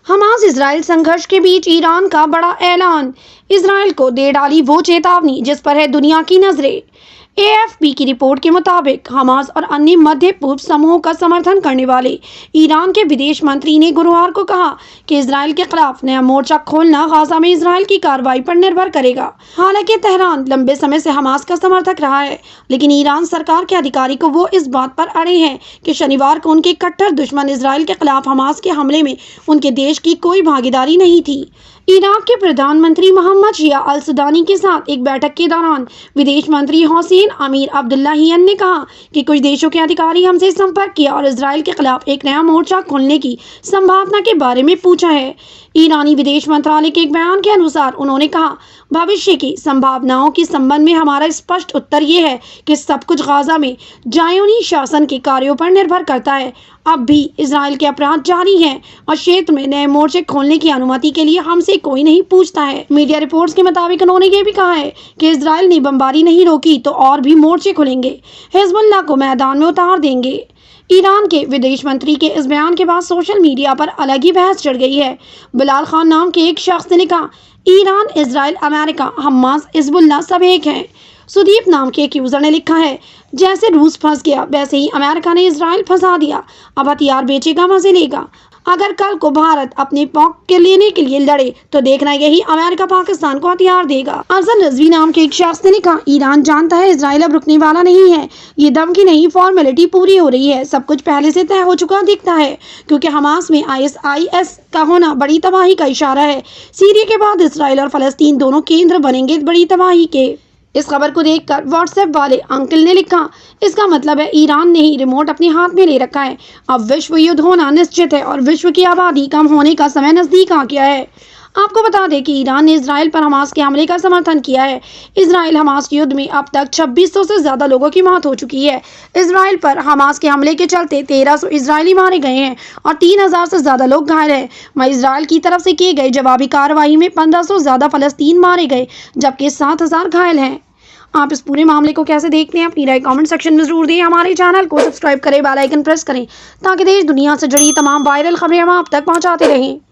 Hamas اسرائیل संघर्ष के बीच Iran का बड़ा ऐलान, इसराइल को दे डाली वो चेतावनी जिस पर है दुनिया की नजरें। AFP की रिपोर्ट के मुताबिक हमास और अन्य मध्य पूर्व समूहों का समर्थन करने वाले ईरान के विदेश मंत्री ने गुरुवार को कहा कि इसराइल के खिलाफ नया मोर्चा खोलना गाजा में इसराइल की कार्रवाई पर निर्भर करेगा। हालांकि तेहरान लंबे समय से हमास का समर्थक रहा है, लेकिन ईरान सरकार के अधिकारी को वो इस बात पर अड़े हैं कि शनिवार को उनके कट्टर दुश्मन इसराइल के खिलाफ हमास के हमले में उनके देश की कोई भागीदारी नहीं थी। इराक के प्रधानमंत्री मोहम्मद शिया अल सुदानी के साथ एक बैठक के दौरान विदेश मंत्री हुसैन अमीर अब्दुल्लाहियन ने कहा कि कुछ देशों के अधिकारी हमसे संपर्क किया और इसराइल के खिलाफ एक नया मोर्चा खोलने की संभावना के बारे में पूछा है। ईरानी विदेश मंत्रालय के एक बयान के अनुसार उन्होंने कहा, भविष्य की संभावनाओं के संबंध में हमारा स्पष्ट उत्तर ये है कि सब कुछ गाजा में ज़ायोनी शासन के कार्यों पर निर्भर करता है। अब भी इसराइल के अपराध जारी हैं और क्षेत्र में नए मोर्चे खोलने की अनुमति के लिए हमसे कोई नहीं पूछता है। मीडिया रिपोर्ट्स के मुताबिक उन्होंने ये भी कहा है कि इसराइल ने बमबारी नहीं रोकी तो और भी मोर्चे खुलेंगे, हिजबुल्लाह को मैदान में उतार देंगे। ईरान के विदेश मंत्री के इस बयान के बाद सोशल मीडिया पर अलग ही बहस चढ़ गई है। बिलाल खान नाम के एक शख्स ने लिखा, Iran, Israel, America, Hamas, Hezbollah सब एक हैं। सुदीप नाम के एक यूजर ने लिखा है, जैसे रूस फंस गया वैसे ही अमेरिका ने इसराइल फंसा दिया, अब हथियार बेचेगा मजे लेगा। अगर कल को भारत अपने पौक के लेने के लिए लड़े तो देखना यही अमेरिका पाकिस्तान को हथियार देगा। अफजल रिजवी नाम के एक शख्स ने लिखा, ईरान जानता है इसराइल अब रुकने वाला नहीं है, ये धमकी नहीं फॉर्मेलिटी पूरी हो रही है, सब कुछ पहले से तय हो चुका दिखता है क्योंकि हमास में ISIS का होना बड़ी तबाही का इशारा है। सीरिया के बाद इसराइल और फलस्तीन दोनों केंद्र बनेंगे बड़ी तबाही के। इस खबर को देखकर व्हाट्सएप वाले अंकल ने लिखा, इसका मतलब है ईरान ने ही रिमोट अपने हाथ में ले रखा है, अब विश्व युद्ध होना निश्चित है और विश्व की आबादी कम होने का समय नजदीक आ गया है। आपको बता दें कि ईरान ने इसराइल पर हमास के हमले का समर्थन किया है। इसराइल हमास युद्ध में अब तक 2600 से ज्यादा लोगों की मौत हो चुकी है। इसराइल पर हमास के हमले के चलते 1300 इसराइली मारे गए हैं और 3000 से ज्यादा लोग घायल हैं। वहीं इसराइल की तरफ से किए गए जवाबी कार्रवाई में 1500 ज्यादा फलस्तीन मारे गए जबकि 7000 घायल हैं। आप इस पूरे मामले को कैसे देखते हैं, अपनी राय कमेंट सेक्शन में जरूर दें। हमारे चैनल को सब्सक्राइब करें, बेल आइकन प्रेस करें ताकि देश दुनिया से जुड़ी तमाम वायरल खबरें हम आप तक पहुंचाते रहें।